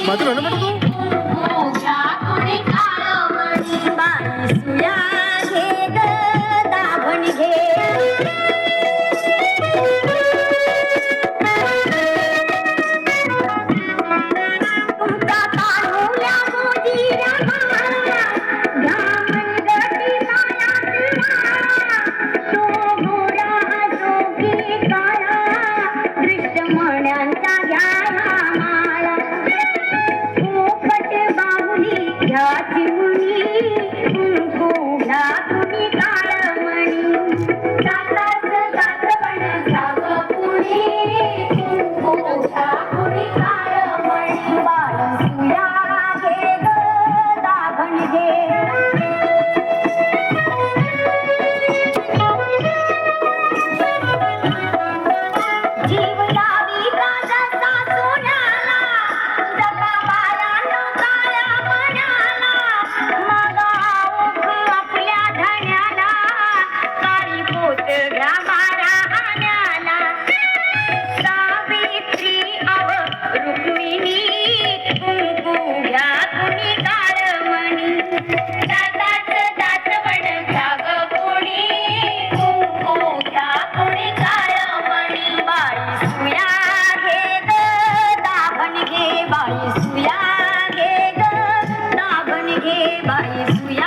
माझं गाणं म्हणतो तू. सुया घे ग दाभण घे तुमचा तारुल्या मोदीऱ्या माया घ्या मनगटी माया तो गोरा असो की काळा दृष्ट मण्यांचा घ्या माळा पोपट बाहुली घ्या चिमुनी कुंकू घ्या तुम्ही काळमणी जाताच जातवण जावं पुढे कुंकू घ्या तुम्ही काळमणी बाळसुया घे ग दाभण घे जीव लावी राजाचा सोन्याला जगा बाळांनो काळ्या मण्याला मागा ओघ आपल्या धण्याला काळी पोत घ्या मारा आण्याला सावित्री अव रुक्मिणी कुंकू घ्या तुम्ही काळमणी जाताच जातवण घ्या ग कोणी कुंकू घ्या तुम्ही काळमणी बाळसुया घे ग दाभण घे बाळसुया घे ग दाभण घे बाळसुया